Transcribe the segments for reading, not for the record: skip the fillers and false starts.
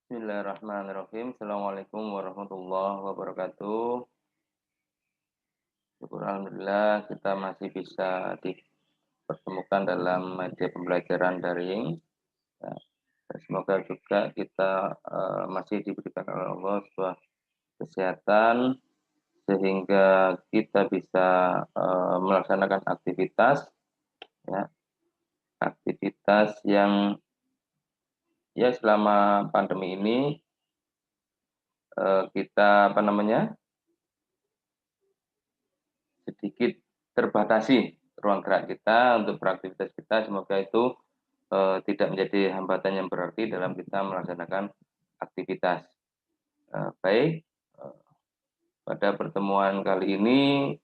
Bismillahirrahmanirrahim. Assalamualaikum warahmatullahi wabarakatuh. Syukur alhamdulillah kita masih bisa dipertemukan dalam media pembelajaran daring. Ya, dan semoga juga kita masih diberikan oleh Allah sebuah kesehatan sehingga kita bisa melaksanakan aktivitas, ya, aktivitas yang ya selama pandemi ini kita sedikit terbatasi ruang gerak kita untuk beraktivitas kita. Semoga itu tidak menjadi hambatan yang berarti dalam kita melaksanakan aktivitas. Baik, pada pertemuan kali ini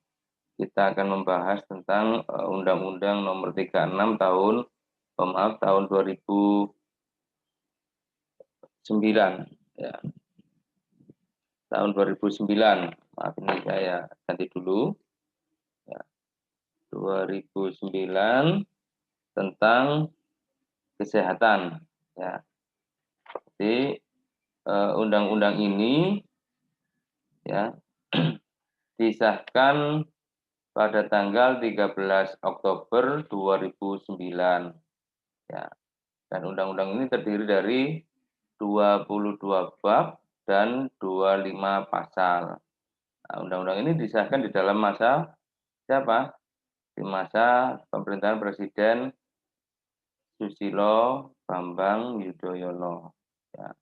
kita akan membahas tentang Undang-Undang Nomor 36 tahun 2009, ya, tahun 2009. Maaf, ini saya ganti dulu. Ya, 2009 tentang kesehatan. Ya, jadi undang-undang ini ya disahkan pada tanggal 13 Oktober 2009. Ya, dan undang-undang ini terdiri dari 22 bab dan 25 pasal. Nah, undang-undang ini disahkan di dalam masa siapa? Di masa pemerintahan Presiden Susilo Bambang Yudhoyono. Ya.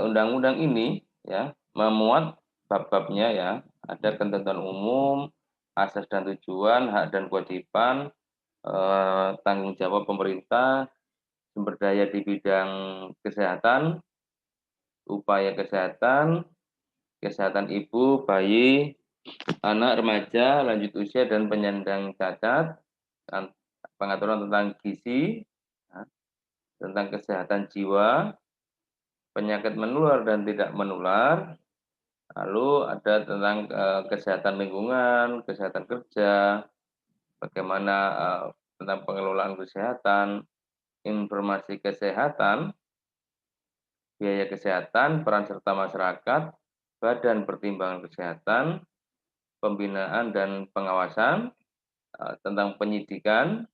Undang-undang ini ya memuat bab-babnya, ya, ada ketentuan umum, asas dan tujuan, hak dan kewajiban, tanggung jawab pemerintah, sumber daya di bidang kesehatan, upaya kesehatan, kesehatan ibu, bayi, anak, remaja, lanjut usia dan penyandang cacat, pengaturan tentang gizi, ya, tentang kesehatan jiwa, penyakit menular dan tidak menular. Lalu ada tentang kesehatan lingkungan, kesehatan kerja, bagaimana tentang pengelolaan kesehatan, informasi kesehatan, biaya kesehatan, peran serta masyarakat, badan pertimbangan kesehatan, pembinaan dan pengawasan, tentang penyidikan,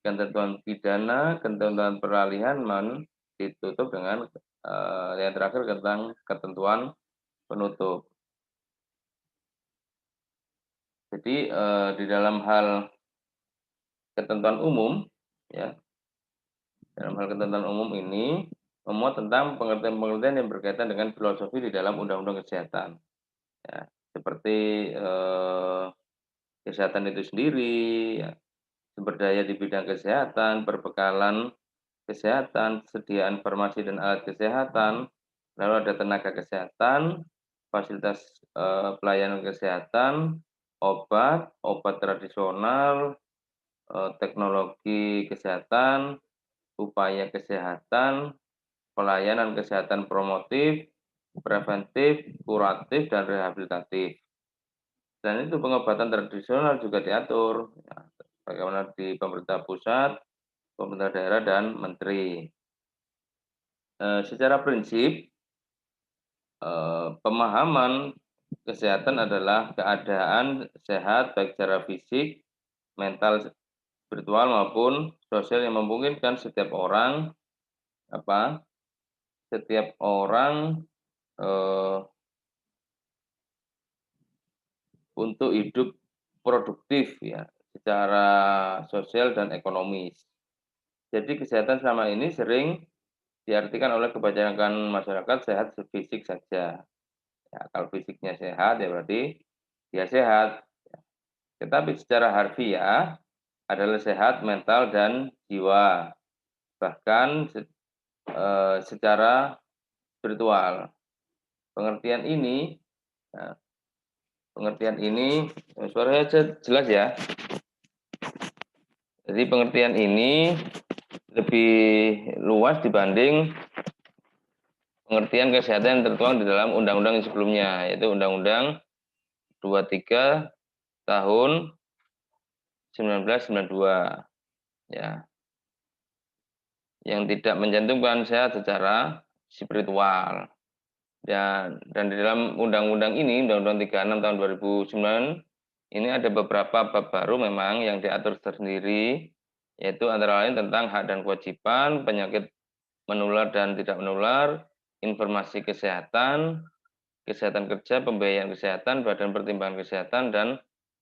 ketentuan pidana, ketentuan peralihan, ditutup dengan yang terakhir tentang ketentuan penutup. Jadi di dalam hal ketentuan umum, ya, dalam hal ketentuan umum ini memuat tentang pengertian-pengertian yang berkaitan dengan filosofi di dalam undang-undang kesehatan. Ya, seperti kesehatan itu sendiri, ya, sumber daya di bidang kesehatan, perbekalan kesehatan, sediaan farmasi dan alat kesehatan, lalu ada tenaga kesehatan, fasilitas pelayanan kesehatan, obat tradisional, teknologi kesehatan, upaya kesehatan, pelayanan kesehatan promotif, preventif, kuratif, dan rehabilitatif. Dan itu pengobatan tradisional juga diatur, ya, bagaimana di pemerintah pusat, pemerintah daerah, dan menteri. Secara prinsip, pemahaman kesehatan adalah keadaan sehat baik secara fisik, mental, spiritual maupun sosial yang memungkinkan setiap orang eh, untuk hidup produktif, ya, secara sosial dan ekonomis. Jadi kesehatan selama ini sering diartikan oleh kebanyakan masyarakat sehat fisik saja. Ya, kalau fisiknya sehat ya berarti dia sehat. Tetapi secara harfiah adalah sehat mental dan jiwa, bahkan secara spiritual. Pengertian ini, ya, suaranya jelas ya. Jadi pengertian ini lebih luas dibanding pengertian kesehatan yang tertuang di dalam undang-undang sebelumnya, yaitu Undang-Undang 23 tahun 1992. Ya. yang tidak mencantumkan sehat secara spiritual. Dan di dalam undang-undang ini, Undang-Undang 36 tahun 2009, ini ada beberapa bab baru memang yang diatur tersendiri, yaitu antara lain tentang hak dan kewajiban, penyakit menular dan tidak menular, informasi kesehatan, kesehatan kerja, pembiayaan kesehatan, badan pertimbangan kesehatan, dan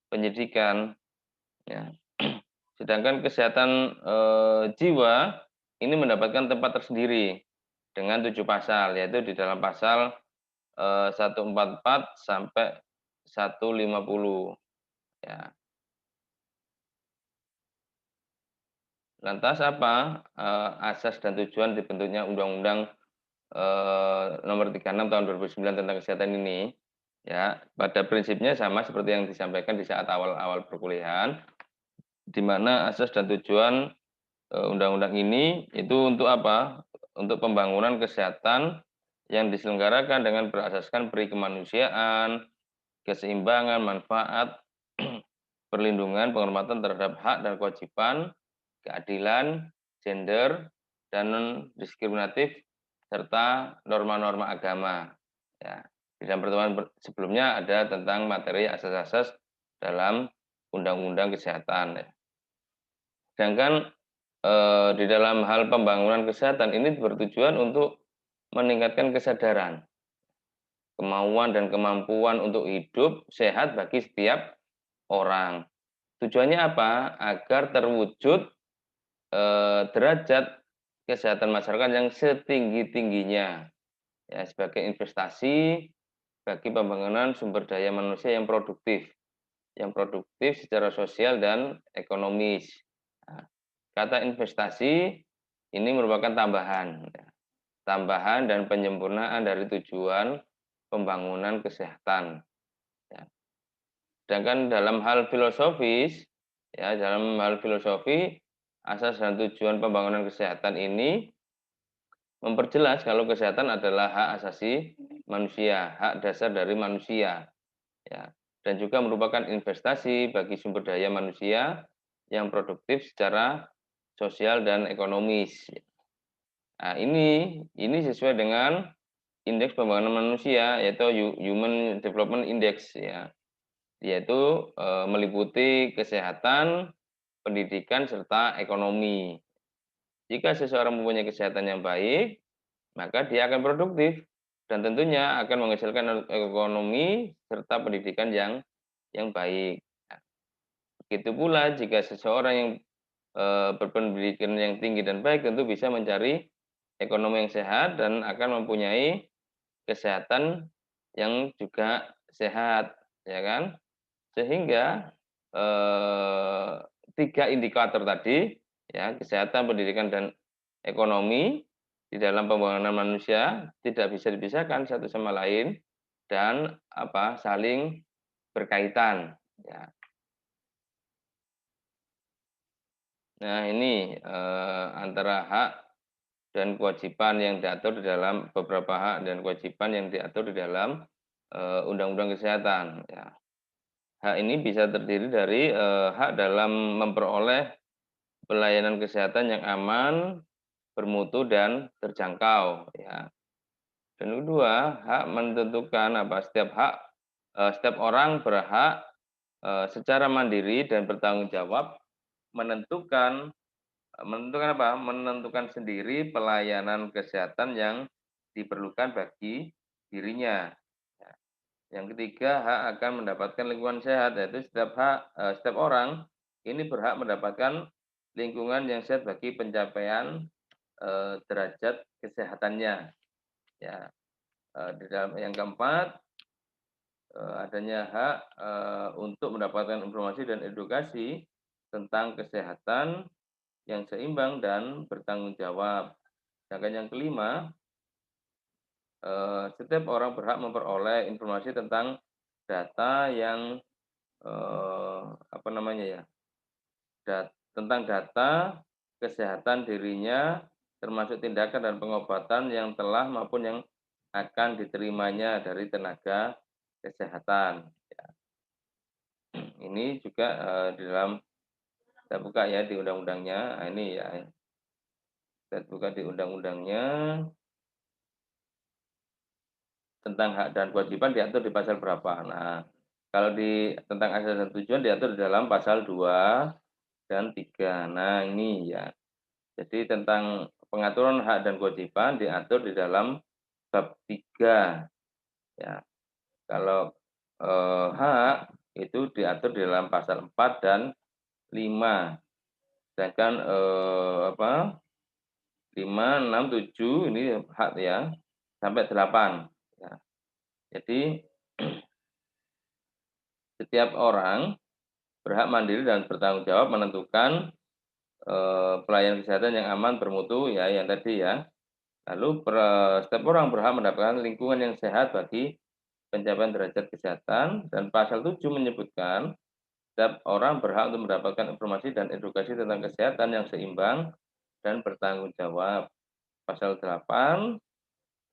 penyidikan. Ya. Sedangkan kesehatan jiwa ini mendapatkan tempat tersendiri dengan 7 pasal, yaitu di dalam pasal 144 sampai 150. Ya. Lantas apa asas dan tujuan dibentuknya Undang-Undang Nomor 36 Tahun 2009 tentang kesehatan ini? Ya, pada prinsipnya sama seperti yang disampaikan di saat awal-awal perkuliahan, di mana asas dan tujuan undang-undang ini itu untuk apa? Untuk pembangunan kesehatan yang diselenggarakan dengan berasaskan peri kemanusiaan, keseimbangan, manfaat, perlindungan, penghormatan terhadap hak dan kewajiban, keadilan, gender, dan non-diskriminatif, serta norma-norma agama. Ya. Di dalam pertemuan sebelumnya ada tentang materi asas-asas dalam undang-undang kesehatan. Ya. Sedangkan di dalam hal pembangunan kesehatan ini bertujuan untuk meningkatkan kesadaran, kemauan dan kemampuan untuk hidup sehat bagi setiap orang. Tujuannya apa? Agar terwujud derajat kesehatan masyarakat yang setinggi-tingginya, ya, sebagai investasi bagi pembangunan sumber daya manusia yang produktif secara sosial dan ekonomis. Nah, kata investasi ini merupakan tambahan, ya, tambahan dan penyempurnaan dari tujuan pembangunan kesehatan. Ya. Sedangkan dalam hal filosofis, ya, dalam hal filosofi, asas dan tujuan pembangunan kesehatan ini memperjelas kalau kesehatan adalah hak asasi manusia, hak dasar dari manusia, ya, dan juga merupakan investasi bagi sumber daya manusia yang produktif secara sosial dan ekonomis. Nah, ini sesuai dengan indeks pembangunan manusia, yaitu Human Development Index, ya, yaitu meliputi kesehatan, pendidikan, serta ekonomi. Jika seseorang mempunyai kesehatan yang baik, maka dia akan produktif dan tentunya akan menghasilkan ekonomi serta pendidikan yang baik. Nah, begitu pula jika seseorang yang berpendidikan yang tinggi dan baik tentu bisa mencari ekonomi yang sehat dan akan mempunyai kesehatan yang juga sehat, ya kan? Sehingga eh, 3 indikator tadi, ya, kesehatan, pendidikan, dan ekonomi di dalam pembangunan manusia tidak bisa dipisahkan satu sama lain dan apa saling berkaitan. Ya. Nah ini antara hak dan kewajiban yang diatur di dalam beberapa hak dan kewajiban yang diatur di dalam Undang-Undang Kesehatan. Ya. Hak ini bisa terdiri dari hak dalam memperoleh pelayanan kesehatan yang aman, bermutu dan terjangkau. Ya. Dan kedua, hak menentukan apa setiap orang berhak secara mandiri dan bertanggung jawab menentukan menentukan apa? Menentukan sendiri pelayanan kesehatan yang diperlukan bagi dirinya. Ya. Yang ketiga, hak akan mendapatkan lingkungan sehat, yaitu setiap orang ini berhak mendapatkan lingkungan yang sehat bagi pencapaian derajat kesehatannya. Ya, di dalam yang keempat, adanya hak untuk mendapatkan informasi dan edukasi tentang kesehatan yang seimbang dan bertanggung jawab. Sedangkan yang kelima, setiap orang berhak memperoleh informasi tentang data yang apa namanya ya, tentang data kesehatan dirinya, termasuk tindakan dan pengobatan yang telah maupun yang akan diterimanya dari tenaga kesehatan. Ya. Ini juga di dalam kita buka ya di undang-undangnya. Nah, ini ya Kita buka di undang-undangnya, tentang hak dan kewajiban diatur di pasal berapa. Nah, kalau tentang asas dan tujuan diatur di dalam pasal 2 dan 3. Nah, ini ya. Jadi tentang pengaturan hak dan kewajiban diatur di dalam bab 3 ya. Kalau, hak itu diatur di dalam pasal 4 dan 5. Sedangkan, 5, 6, 7 ini hak ya, sampai 8 ya. Jadi setiap orang berhak mandiri dan bertanggung jawab menentukan, pelayanan kesehatan yang aman, bermutu ya, yang tadi ya. Lalu setiap orang berhak mendapatkan lingkungan yang sehat bagi pencapaian derajat kesehatan, dan pasal 7 menyebutkan setiap orang berhak untuk mendapatkan informasi dan edukasi tentang kesehatan yang seimbang dan bertanggung jawab. Pasal 8,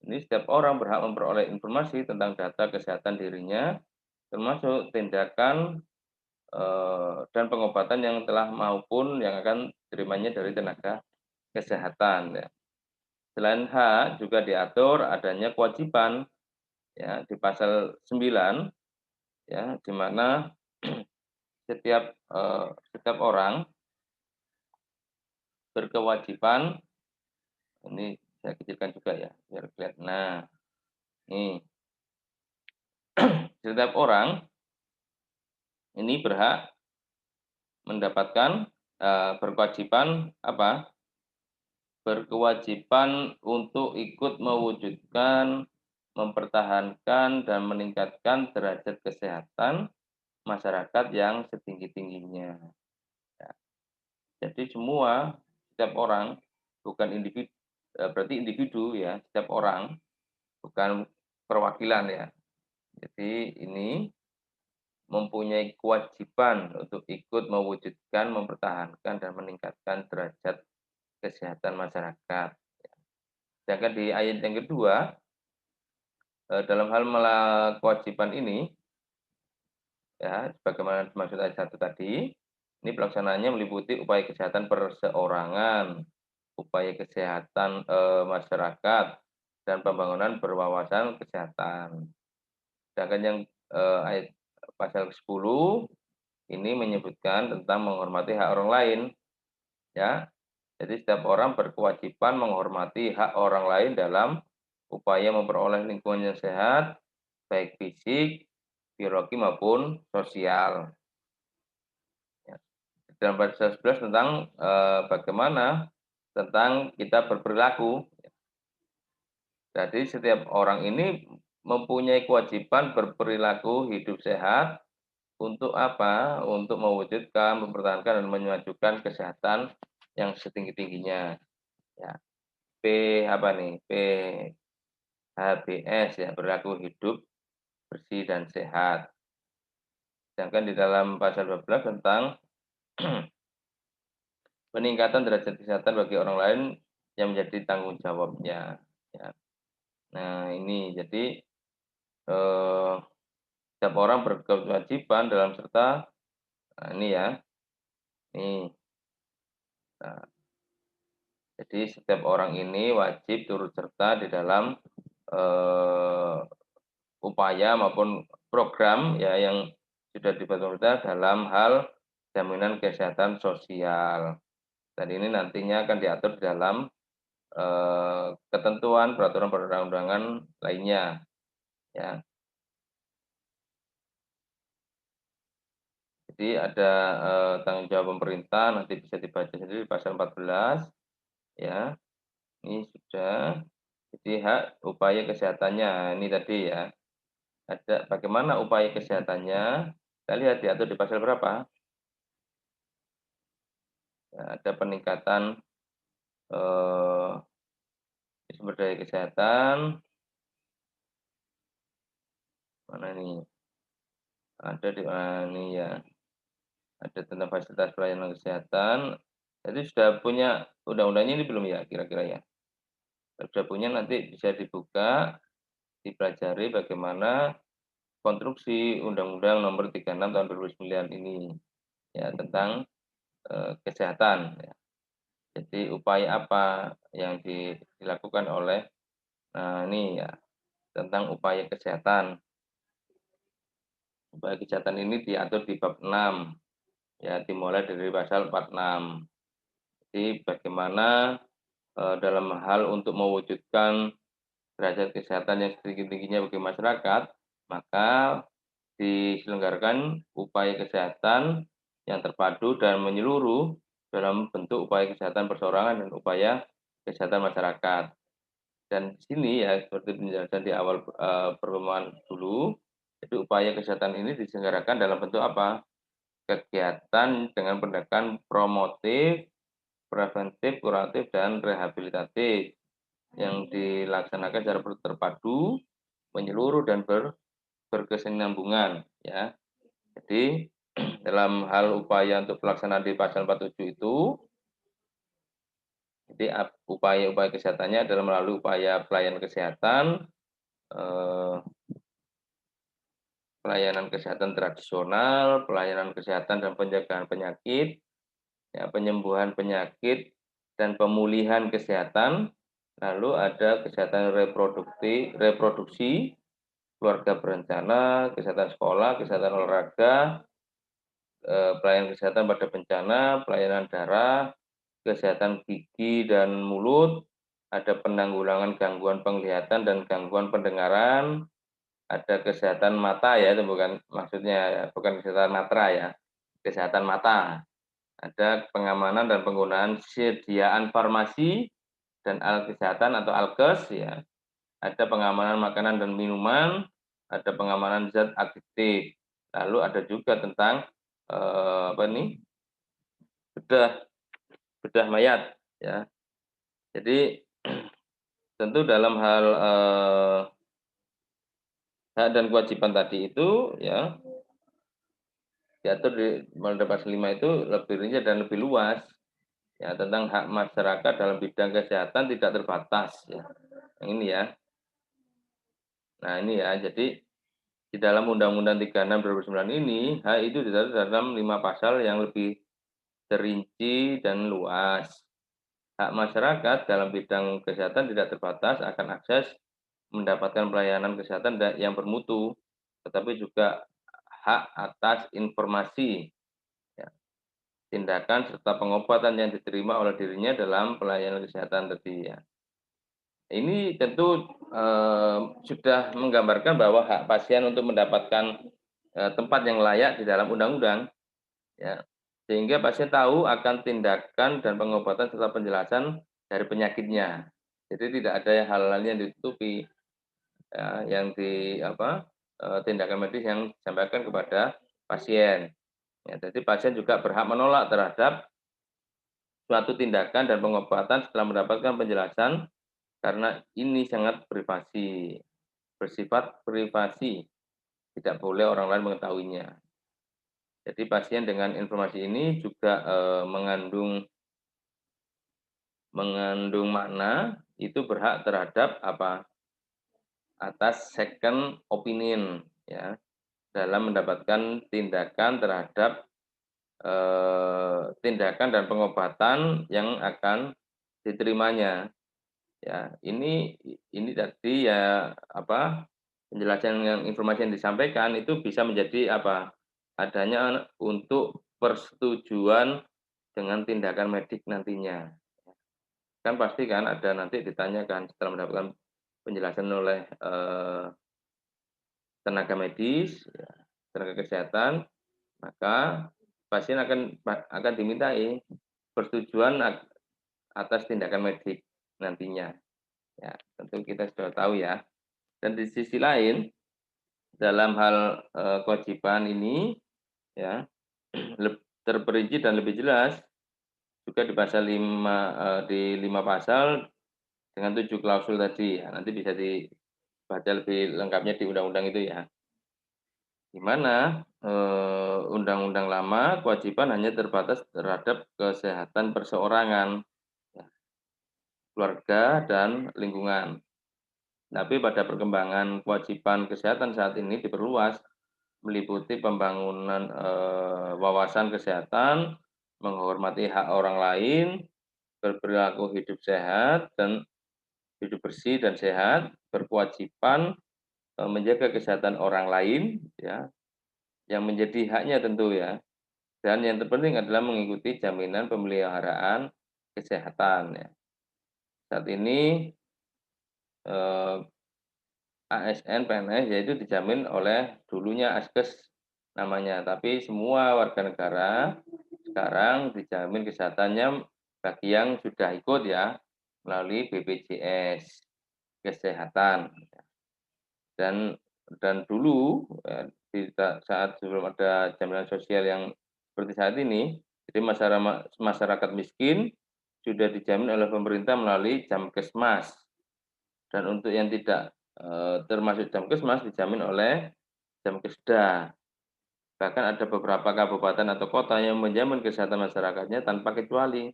ini setiap orang berhak memperoleh informasi tentang data kesehatan dirinya, termasuk tindakan, dan pengobatan yang telah maupun yang akan diterimanya dari tenaga kesehatan ya. Selain hak, juga diatur adanya kewajiban ya di pasal 9 ya, di mana setiap orang berkewajiban, ini saya kecilkan juga ya biar kelihatan. Nah, ini setiap orang ini berhak mendapatkan, berkewajiban apa, berkewajiban untuk ikut mewujudkan, mempertahankan, dan meningkatkan derajat kesehatan masyarakat yang setinggi-tingginya. Ya, jadi setiap orang, bukan individu, berarti individu ya, setiap orang, bukan perwakilan ya. Jadi ini mempunyai kewajiban untuk ikut mewujudkan, mempertahankan, dan meningkatkan derajat kesehatan masyarakat. Sedangkan di ayat yang kedua, dalam hal kewajiban ini, ya, sebagaimana dimaksud ayat 1 tadi, ini pelaksanaannya meliputi upaya kesehatan perseorangan, upaya kesehatan, masyarakat, dan pembangunan berwawasan kesehatan. Sedangkan yang, ayat pasal 10 ini menyebutkan tentang menghormati hak orang lain, ya. Jadi setiap orang berkewajiban menghormati hak orang lain dalam upaya memperoleh lingkungan yang sehat, baik fisik, biologi maupun sosial. Ya. Dalam pasal 11 tentang, bagaimana tentang kita berperilaku. Jadi setiap orang ini mempunyai kewajiban berperilaku hidup sehat untuk apa? Untuk mewujudkan, mempertahankan, dan memajukan kesehatan yang setinggi-tingginya. Ya. P apa nih? PHBS ya, perilaku hidup bersih dan sehat. Sedangkan di dalam pasal 12 tentang peningkatan derajat kesehatan bagi orang lain yang menjadi tanggung jawabnya. Ya. Nah ini jadi, eh, setiap orang berkewajiban dalam serta, nah ini ya, ini. Nah, jadi setiap orang ini wajib turut serta di dalam, eh, upaya maupun program ya yang sudah dibuat pemerintah dalam hal jaminan kesehatan sosial. Dan ini nantinya akan diatur di dalam, ketentuan peraturan perundang-undangan lainnya ya. Jadi ada, tanggung jawab pemerintah, nanti bisa dibaca sendiri di pasal 14 ya. Ini sudah. Jadi hak upaya kesehatannya, ini tadi ya. Ada bagaimana upaya kesehatannya, kita lihat diatur di pasal berapa, ya, ada peningkatan, eee, sumber daya kesehatan, mana nih, ada di mana nih ya, ada tentang fasilitas pelayanan kesehatan. Jadi sudah punya undang-undangnya ini belum ya kira-kira ya? Kalau sudah punya nanti bisa dibuka, dipelajari bagaimana konstruksi Undang-Undang Nomor 36 Tahun 2009 ini, ya tentang, kesehatan ya. Jadi upaya apa yang dilakukan oleh ini ya, tentang upaya kesehatan. Upaya kesehatan ini diatur di bab 6, ya dimulai dari pasal 46. Jadi bagaimana, dalam hal untuk mewujudkan derajat kesehatan yang setinggi-tingginya bagi masyarakat, maka diselenggarakan upaya kesehatan yang terpadu dan menyeluruh dalam bentuk upaya kesehatan perseorangan dan upaya kesehatan masyarakat. Dan di sini ya seperti penjelasan di awal, pertemuan dulu, jadi upaya kesehatan ini diselenggarakan dalam bentuk apa? Kegiatan dengan pendekatan promotif, preventif, kuratif, dan rehabilitatif yang dilaksanakan secara terpadu, menyeluruh, dan berkesinambungan ya. Jadi dalam hal upaya untuk pelaksanaan di pasal 47 itu, jadi upaya-upaya kesehatannya adalah melalui upaya pelayanan kesehatan, eh, pelayanan kesehatan tradisional, pelayanan kesehatan dan penjagaan penyakit, ya, penyembuhan penyakit dan pemulihan kesehatan, lalu ada kesehatan reproduksi, keluarga berencana, kesehatan sekolah, kesehatan olahraga, pelayanan kesehatan pada bencana, pelayanan darah, kesehatan gigi dan mulut, ada penanggulangan gangguan penglihatan dan gangguan pendengaran, ada kesehatan mata ya, itu bukan maksudnya ya, bukan kesehatan matra ya, kesehatan mata. Ada pengamanan dan penggunaan sediaan farmasi dan alat kesehatan atau alkes ya. Ada pengamanan makanan dan minuman, ada pengamanan zat aktif. Lalu ada juga tentang apa nih? Bedah bedah mayat ya. Jadi tentu dalam hal hak dan kewajiban tadi itu ya diatur di mulai pasal 5 itu lebih rinci dan lebih luas ya tentang hak masyarakat dalam bidang kesehatan tidak terbatas ya. Yang ini ya. Nah, ini ya. Jadi di dalam Undang-Undang 36 2009 ini hak itu diatur dalam 5 pasal yang lebih terinci dan luas. Hak masyarakat dalam bidang kesehatan tidak terbatas akan akses mendapatkan pelayanan kesehatan yang bermutu, tetapi juga hak atas informasi, ya, tindakan serta pengobatan yang diterima oleh dirinya dalam pelayanan kesehatan tadi ya. Ini tentu sudah menggambarkan bahwa hak pasien untuk mendapatkan tempat yang layak di dalam undang-undang, ya, sehingga pasien tahu akan tindakan dan pengobatan serta penjelasan dari penyakitnya. Jadi tidak ada hal-hal yang ditutupi, ya, yang tindakan medis yang disampaikan kepada pasien. Ya, jadi pasien juga berhak menolak terhadap suatu tindakan dan pengobatan setelah mendapatkan penjelasan karena ini sangat privasi, bersifat privasi, tidak boleh orang lain mengetahuinya. Jadi pasien dengan informasi ini juga mengandung makna itu berhak terhadap atas second opinion ya dalam mendapatkan tindakan terhadap tindakan dan pengobatan yang akan diterimanya. Ya, ini tadi ya penjelasan yang informasi yang disampaikan itu bisa menjadi adanya untuk persetujuan dengan tindakan medik nantinya. Kan pasti kan ada nanti ditanyakan setelah mendapatkan penjelasan oleh tenaga medis, ya, tenaga kesehatan, maka pasien akan dimintai persetujuan atas tindakan medik nantinya. Ya, tentu kita sudah tahu ya. Dan di sisi lain, dalam hal kewajiban ini ya terperinci dan lebih jelas juga di pasal 5 di 5 pasal dengan 7 klausul tadi ya. Nanti bisa dibaca lebih lengkapnya di undang-undang itu ya. Di mana undang-undang lama kewajiban hanya terbatas terhadap kesehatan perseorangan, ya, keluarga dan lingkungan. Tapi pada perkembangan kewajiban kesehatan saat ini diperluas meliputi pembangunan wawasan kesehatan, menghormati hak orang lain, berperilaku hidup sehat dan hidup bersih dan sehat, berkewajiban, menjaga kesehatan orang lain, ya, yang menjadi haknya tentu ya, dan yang terpenting adalah mengikuti jaminan pemeliharaan kesehatan ya. Saat ini, eee, ASN, PNS yaitu dijamin oleh dulunya Askes namanya, tapi semua warga negara sekarang dijamin kesehatannya bagi yang sudah ikut ya, melalui BPJS Kesehatan. Dan dulu, di saat sebelum ada jaminan sosial yang seperti saat ini, jadi masyarakat miskin sudah dijamin oleh pemerintah melalui Jamkesmas. Dan untuk yang tidak, termasuk Jamkesmas dijamin oleh Jamkesda. Bahkan ada beberapa kabupaten atau kota yang menjamin kesehatan masyarakatnya tanpa kecuali.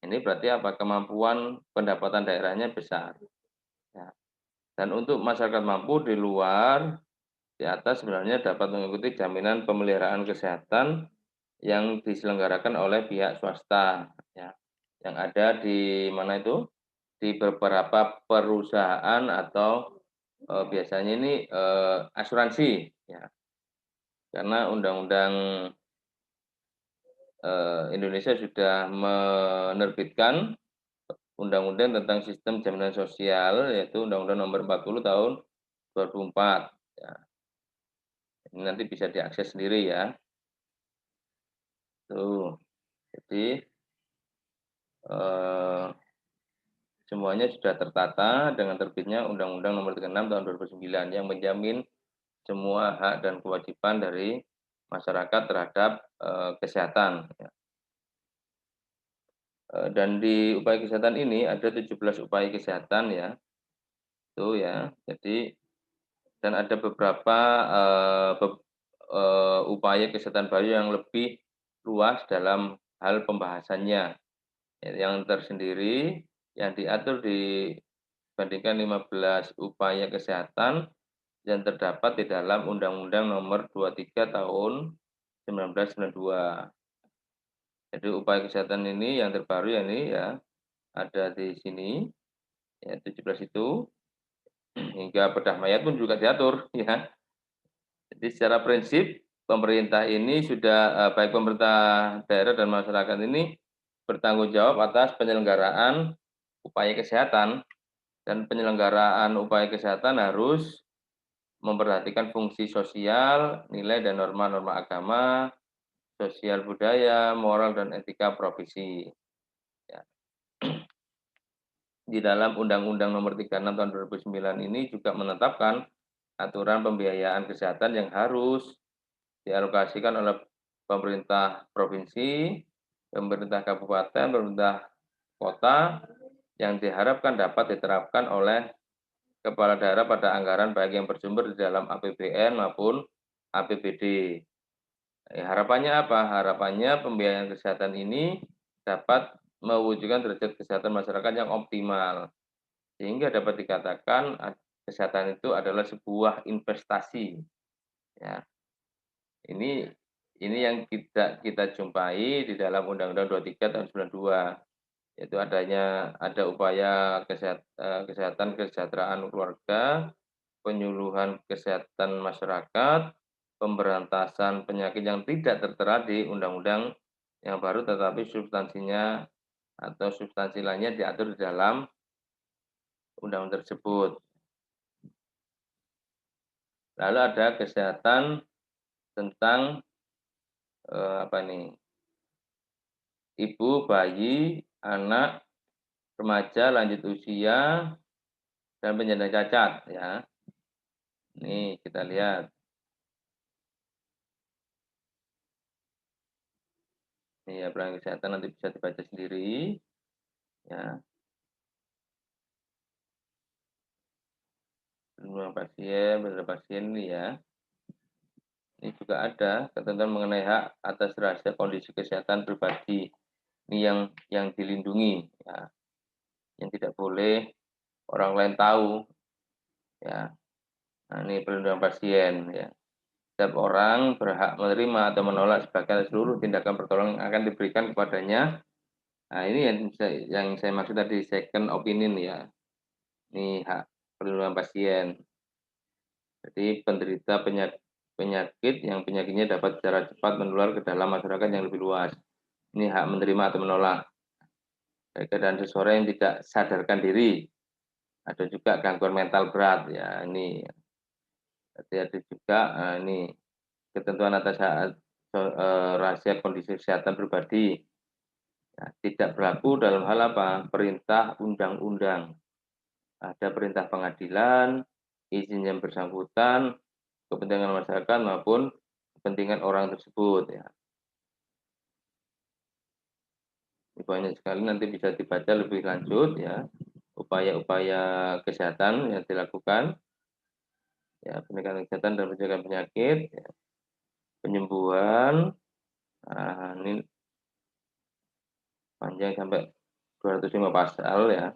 Ini berarti apa? Kemampuan pendapatan daerahnya besar, ya. Dan untuk masyarakat mampu di luar, di atas sebenarnya dapat mengikuti jaminan pemeliharaan kesehatan yang diselenggarakan oleh pihak swasta, ya. Yang ada di mana itu? Di beberapa perusahaan atau, biasanya ini, asuransi, ya. Karena undang-undang, Indonesia sudah menerbitkan undang-undang tentang sistem jaminan sosial, yaitu Undang-Undang Nomor 40 Tahun 2004, ya. Ini nanti bisa diakses sendiri ya, tuh. Jadi, eee, semuanya sudah tertata dengan terbitnya Undang-Undang Nomor 36 Tahun 2009 yang menjamin semua hak dan kewajiban dari masyarakat terhadap, kesehatan, ya. Dan di upaya kesehatan ini ada 17 upaya kesehatan ya, itu ya. Jadi dan ada beberapa, upaya kesehatan baru yang lebih luas dalam hal pembahasannya, ya, yang tersendiri yang diatur dibandingkan 15 upaya kesehatan yang terdapat di dalam Undang-Undang Nomor 23 Tahun 1992. Jadi upaya kesehatan ini yang terbaru ya ini ya, ada di sini, ya 17 itu, hingga bedah mayat pun juga diatur ya. Jadi secara prinsip pemerintah ini sudah, baik pemerintah daerah dan masyarakat ini bertanggung jawab atas penyelenggaraan upaya kesehatan, dan penyelenggaraan upaya kesehatan harus memperhatikan fungsi sosial, nilai dan norma-norma agama, sosial budaya, moral dan etika profesi, ya. Di dalam Undang-Undang Nomor 36 Tahun 2009 ini juga menetapkan aturan pembiayaan kesehatan yang harus dialokasikan oleh pemerintah provinsi, pemerintah kabupaten, pemerintah kota, yang diharapkan dapat diterapkan oleh kepala daerah pada anggaran baik yang bersumber di dalam APBN maupun APBD. Harapannya apa? Harapannya pembiayaan kesehatan ini dapat mewujudkan derajat kesehatan masyarakat yang optimal, sehingga dapat dikatakan kesehatan itu adalah sebuah investasi, ya. Ini yang kita jumpai di dalam Undang-Undang 23 tahun 92, yaitu ada upaya kesehatan kesejahteraan keluarga, penyuluhan kesehatan masyarakat, pemberantasan penyakit yang tidak tertera di undang-undang yang baru tetapi substansinya atau substansi lainnya diatur di dalam undang-undang tersebut. Lalu ada kesehatan tentang, apa nih, ibu, bayi, anak, remaja, lanjut usia, dan penyandang cacat ya. Nih kita lihat, ini ya pelayanan kesehatan nanti bisa dibaca sendiri ya. Perlindungan pasien, benar pasien ini ya. Ini juga ada ketentuan mengenai hak atas rahasia kondisi kesehatan pribadi. Ini yang dilindungi ya, yang tidak boleh orang lain tahu ya. Nah, ini perlindungan pasien ya. Setiap orang berhak menerima atau menolak sebagian seluruh tindakan pertolongan yang akan diberikan kepadanya Nah, ini yang saya maksud tadi second opinion ya, ini hak perlindungan pasien. Jadi penderita penyakit yang penyakitnya dapat secara cepat menular ke dalam masyarakat yang lebih luas. Ini hak menerima atau menolak. Dari keadaan seseorang yang tidak sadarkan diri, ada juga gangguan mental berat ya ini. Jadi ada juga ini ketentuan atas rahasia kondisi kesehatan pribadi ya, tidak berlaku dalam hal apa? Perintah undang-undang. Ada perintah pengadilan, izin yang bersangkutan, kepentingan masyarakat maupun kepentingan orang tersebut ya. Ini banyak sekali nanti bisa dibaca lebih lanjut ya, upaya-upaya kesehatan yang dilakukan ya, pendekatan kesehatan dan pencegahan penyakit, ya, penyembuhan, ini panjang sampai 205 pasal ya.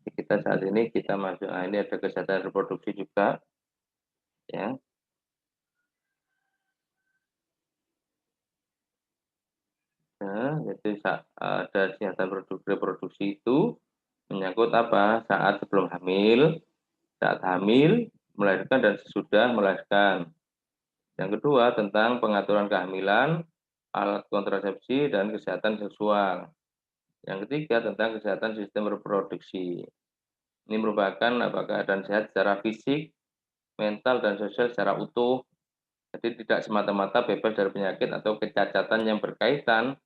Kita saat ini kita masuk, ini ada kesehatan reproduksi juga ya. Nah, jadi ada kesehatan reproduksi itu menyangkut apa? Saat sebelum hamil, saat hamil, melahirkan dan sesudah melahirkan. Yang kedua tentang pengaturan kehamilan, alat kontrasepsi dan kesehatan seksual. Yang ketiga tentang kesehatan sistem reproduksi. Ini merupakan keadaan sehat secara fisik, mental, dan sosial secara utuh. Jadi tidak semata-mata bebas dari penyakit atau kecacatan yang berkaitan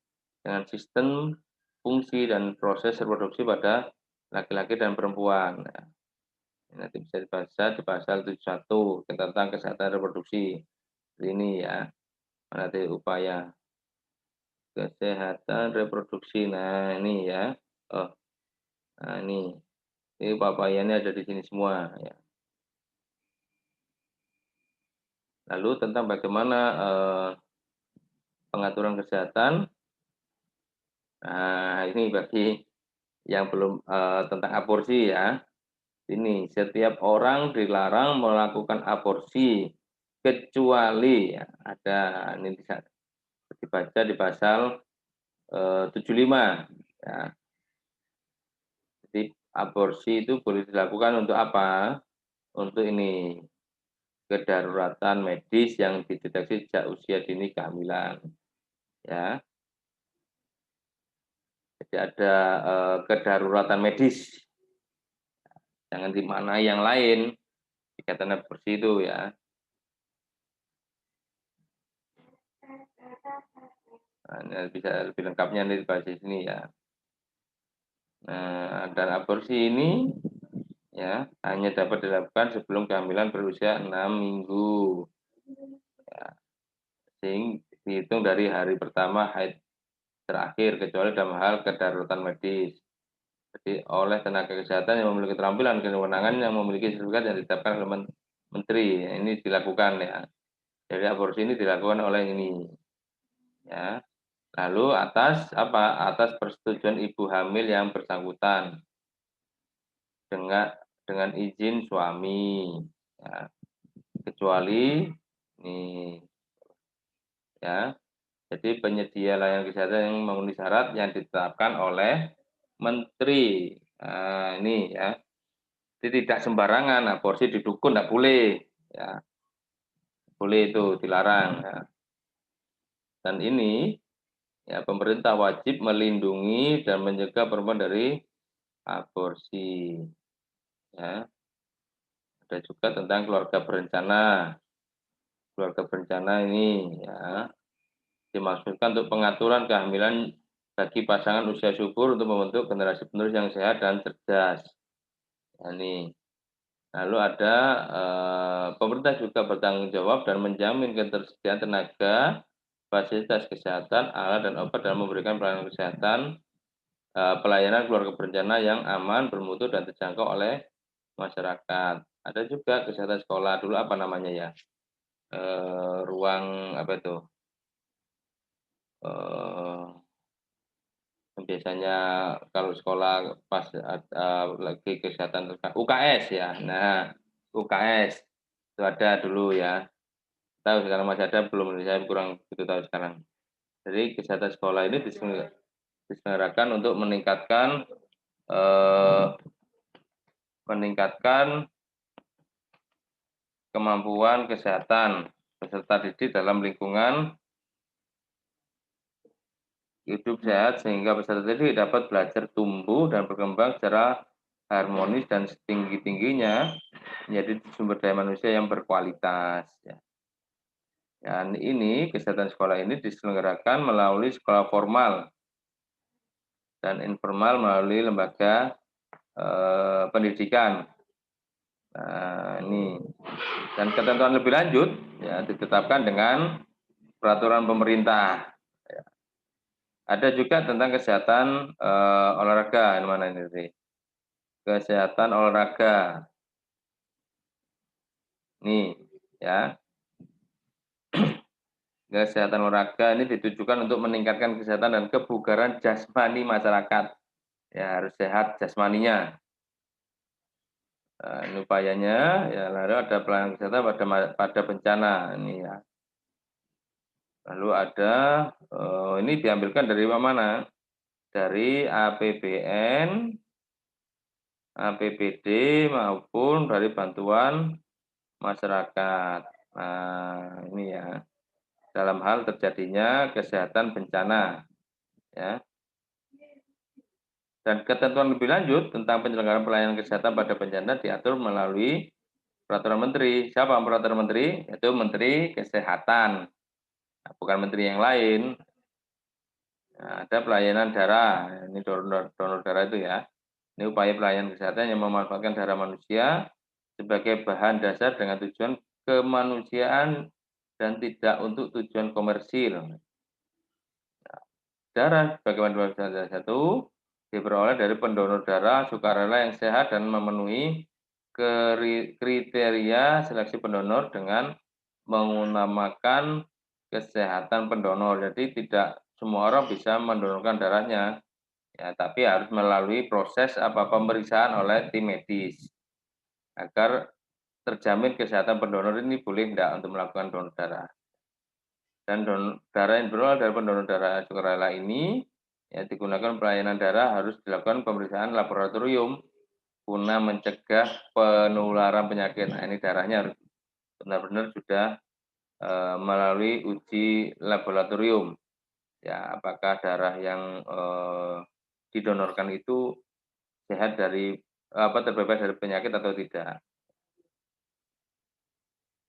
dengan sistem, fungsi, dan proses reproduksi pada laki-laki dan perempuan. Nah, nanti bisa dibaca di pasal 71 tentang kesehatan reproduksi. Ini ya, nanti upaya kesehatan reproduksi. Nah, ini ya. Oh, nah ini papayannya ada di sini semua ya. Lalu tentang bagaimana pengaturan kesehatan. Nah, ini bagi yang belum tentang aborsi ya. Ini setiap orang dilarang melakukan aborsi kecuali ya, ada ini bisa dibaca di pasal 75 ya. Jadi aborsi itu boleh dilakukan untuk apa? Untuk ini kedaruratan medis yang dideteksi sejak usia dini kehamilan ya. Jadi ada kedaruratan medis, jangan dimaknai yang lain dikatakan aborsi itu ya. Nah, bisa lebih lengkapnya di basis ini ya. Nah, dan aborsi ini ya hanya dapat dilakukan sebelum kehamilan berusia 6 minggu. Ya, sehingga dihitung dari hari pertama haid terakhir kecuali dalam hal kedaruratan medis. Jadi oleh tenaga kesehatan yang memiliki keterampilan kewenangan yang memiliki sertifikat yang ditetapkan oleh menteri. Ya, ini dilakukan ya. Jadi aborsi ini dilakukan oleh ini ya. Lalu atas apa? Atas persetujuan ibu hamil yang bersangkutan dengan izin suami. Ya. Kecuali ini ya. Jadi penyedia layanan kesehatan yang memenuhi syarat yang ditetapkan oleh menteri. Nah, ini ya. Jadi tidak sembarangan aborsi di dukun tidak boleh ya. Boleh itu dilarang ya. Dan ini ya pemerintah wajib melindungi dan mencegah perempuan dari aborsi ya. Ada juga tentang keluarga berencana. Keluarga berencana ini ya dimaksudkan untuk pengaturan kehamilan bagi pasangan usia subur untuk membentuk generasi penerus yang sehat dan cerdas. Nah, ini. Lalu ada pemerintah juga bertanggung jawab dan menjamin ketersediaan tenaga, fasilitas kesehatan, alat dan obat dalam memberikan pelayanan kesehatan, pelayanan keluarga berencana yang aman, bermutu dan terjangkau oleh masyarakat. Ada juga kesehatan sekolah dulu apa namanya ya? Ruang apa itu? Biasanya kalau sekolah pas lagi kesehatan UKS ya. Nah, UKS itu ada dulu ya. Tahu sekarang masih ada belum? Saya kurang begitu tahu sekarang. Jadi kesehatan sekolah ini diselenggarakan untuk eh, meningkatkan kemampuan kesehatan peserta didik dalam lingkungan hidup sehat sehingga peserta didik dapat belajar tumbuh dan berkembang secara harmonis dan setinggi-tingginya menjadi sumber daya manusia yang berkualitas. Ya. Dan ini kesehatan sekolah ini diselenggarakan melalui sekolah formal dan informal melalui lembaga pendidikan. Nah, ini dan ketentuan lebih lanjut ya ditetapkan dengan peraturan pemerintah. Ya. Ada juga tentang kesehatan olahraga, ini mana ini? Kesehatan olahraga. Nih, ya. Kesehatan olahraga ini ditujukan untuk meningkatkan kesehatan dan kebugaran jasmani masyarakat. Ya, harus sehat jasmaninya. Nah, ini upayanya, ya lalu ada pelayanan kesehatan pada bencana. Ini ya. Lalu ada, ini diambilkan dari mana? Dari APBN, APBD maupun dari bantuan masyarakat. Nah, ini ya, dalam hal terjadinya kesehatan bencana, ya. Dan ketentuan lebih lanjut tentang penyelenggaraan pelayanan kesehatan pada bencana diatur melalui peraturan menteri. Siapa peraturan menteri? Yaitu Menteri Kesehatan, bukan menteri yang lain. Nah, ada pelayanan darah, ini donor darah itu ya. Ini upaya pelayanan kesehatan yang memanfaatkan darah manusia sebagai bahan dasar dengan tujuan kemanusiaan dan tidak untuk tujuan komersil. Darah bagaimana darah satu diperoleh dari pendonor darah sukarela yang sehat dan memenuhi kriteria seleksi pendonor dengan mengutamakan kesehatan pendonor. Jadi tidak semua orang bisa mendonorkan darahnya, ya, tapi harus melalui proses pemeriksaan oleh tim medis agar terjamin kesehatan pendonor ini boleh tidak untuk melakukan donor darah. Dan darah yang berasal dari pendonor darah sukarela ini ya digunakan pelayanan darah harus dilakukan pemeriksaan laboratorium guna mencegah penularan penyakit. Nah, ini darahnya harus benar-benar sudah melalui uji laboratorium. Ya, apakah darah yang didonorkan itu sehat dari terbebas dari penyakit atau tidak.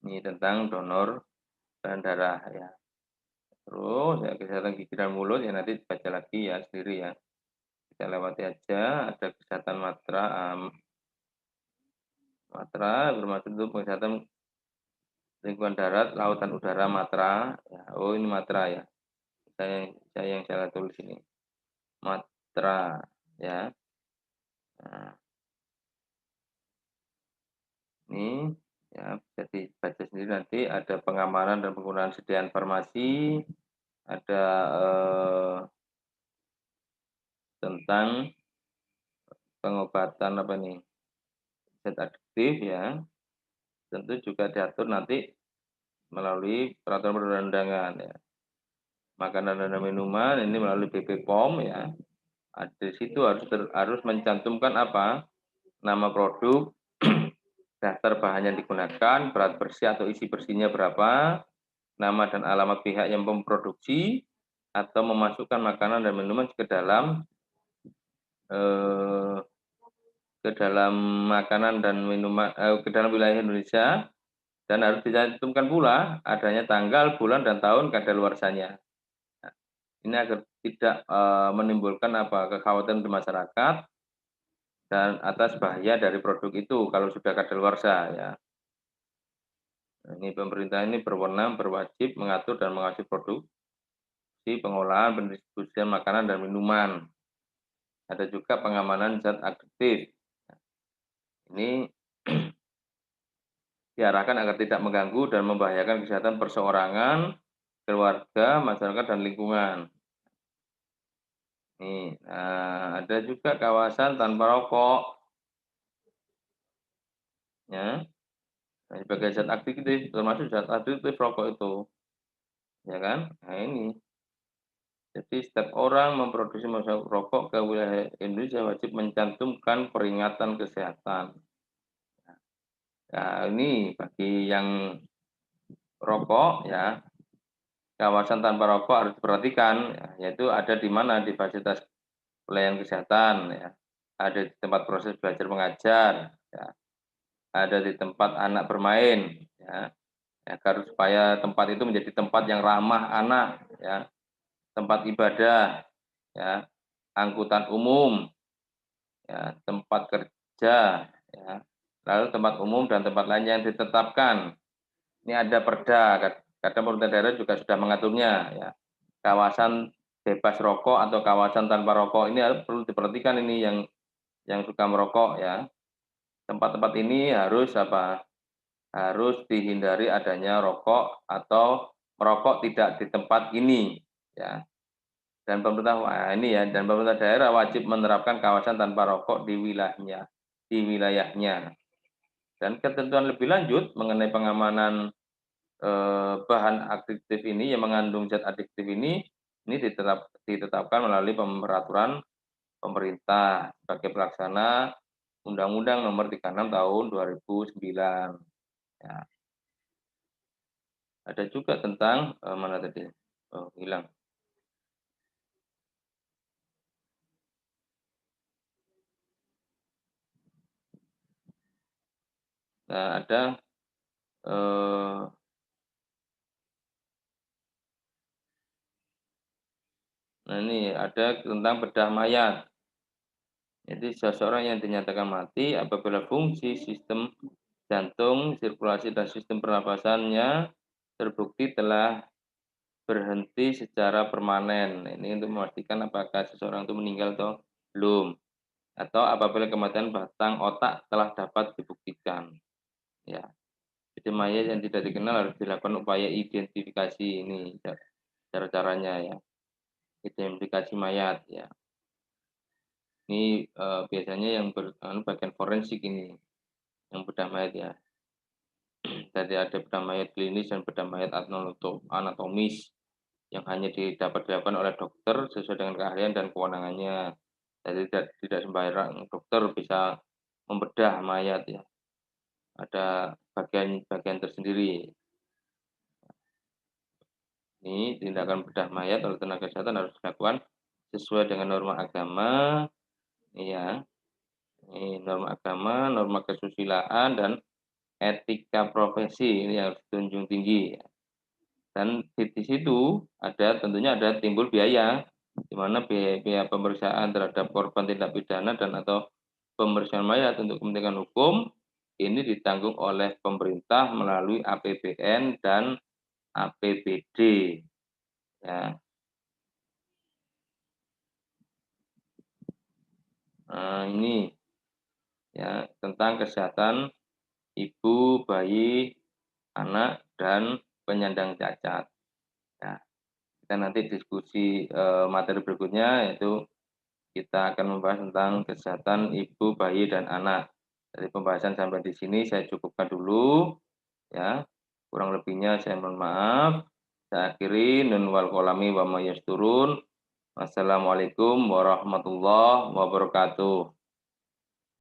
Ini tentang donor dan darah ya. Terus ya kesehatan gigi dan mulut ya nanti dibaca lagi ya sendiri ya. Kita lewati aja, ada kesehatan matra, matra bermaksud untuk kesehatan lingkungan darat, lautan, udara, matra. Ya, oh ini matra ya. Saya yang salah tulis ini. Matra ya. Nah, ini ya bisa dibaca sendiri nanti ada pengamanan dan penggunaan sediaan farmasi, ada tentang pengobatan apa nih? Zat adiktif ya. Tentu juga diatur nanti melalui peraturan perundang-undangan ya. Makanan dan minuman ini melalui BP POM ya. Di situ harus mencantumkan apa? Nama produk, daftar bahan yang digunakan, berat bersih atau isi bersihnya berapa, nama dan alamat pihak yang memproduksi atau memasukkan makanan dan minuman eh, ke dalam makanan dan minuman ke dalam wilayah Indonesia dan harus dicantumkan pula adanya tanggal, bulan dan tahun kadaluarsanya. Nah, ini agar tidak menimbulkan kekhawatiran di masyarakat dan atas bahaya dari produk itu kalau sudah kadaluarsa ya. Nah, ini pemerintah ini berwenang berwajib mengatur dan mengawasi produksi, pengolahan, pendistribusian makanan dan minuman. Ada juga pengamanan zat aktif. Ini diarahkan agar tidak mengganggu dan membahayakan kesehatan perseorangan, keluarga, masyarakat, dan lingkungan. Nih, nah, ada juga kawasan tanpa rokok. Ya, nah, sebagai zat aktif termasuk zat aktif rokok itu. Ya kan? Nah, ini. Jadi setiap orang memproduksi rokok ke wilayah Indonesia wajib mencantumkan peringatan kesehatan. Nah, ini bagi yang rokok ya, kawasan tanpa rokok harus diperhatikan, ya, yaitu ada di mana di fasilitas pelayanan kesehatan, ya, ada di tempat proses belajar mengajar, ya, ada di tempat anak bermain, ya, agar supaya tempat itu menjadi tempat yang ramah anak, ya, tempat ibadah, ya, angkutan umum, ya, tempat kerja, ya, lalu tempat umum dan tempat lain yang ditetapkan. Ini ada perda, kadang pemerintah daerah juga sudah mengaturnya, ya. Kawasan bebas rokok atau kawasan tanpa rokok ini perlu diperhatikan ini yang suka merokok ya. Tempat-tempat ini harus apa? Harus dihindari adanya rokok atau merokok tidak di tempat ini ya. Dan pemerintah ini ya, dan pemerintah daerah wajib menerapkan kawasan tanpa rokok di wilayahnya. Dan ketentuan lebih lanjut mengenai pengamanan bahan adiktif ini yang mengandung zat adiktif ini ditetapkan melalui peraturan pemerintah sebagai pelaksana Undang-Undang Nomor 36 Tahun 2009. Ya, ada juga tentang mana tadi? Oh, hilang. Nah, ada eh, nah ini ada tentang bedah mayat. Jadi seseorang yang dinyatakan mati apabila fungsi sistem jantung, sirkulasi dan sistem pernapasannya terbukti telah berhenti secara permanen. Ini untuk memastikan apakah seseorang itu meninggal atau belum. Atau apabila kematian batang otak telah dapat dibuktikan. Ya, jadi mayat yang tidak dikenal harus dilakukan upaya identifikasi ini cara-caranya ya. Identifikasi mayat ya. Ini biasanya yang bagian forensik ini yang bedah mayat ya. Jadi ada bedah mayat klinis dan bedah mayat anatomis yang hanya dapat dilakukan oleh dokter sesuai dengan keahlian dan kewenangannya. Jadi tidak sembarang dokter bisa membedah mayat ya. Ada bagian-bagian tersendiri. Ini tindakan bedah mayat oleh tenaga kesehatan harus dilakukan sesuai dengan norma agama, ya. Ini norma agama, norma kesusilaan dan etika profesi ini harus dijunjung tinggi. Dan di situ tentunya ada timbul biaya, di mana biaya pemeriksaan terhadap korban tindak pidana dan atau pemeriksaan mayat untuk kepentingan hukum ini ditanggung oleh pemerintah melalui APBN dan APBD. Ya. Nah, ini ya tentang kesehatan ibu, bayi, anak, dan penyandang cacat. Ya, kita nanti diskusi materi berikutnya yaitu kita akan membahas tentang kesehatan ibu, bayi, dan anak. Dari pembahasan sampai di sini saya cukupkan dulu ya. Kurang lebihnya saya mohon maaf. Saya akhiri nun wal kolami wa mayasturun. Wassalamualaikum warahmatullahi wabarakatuh.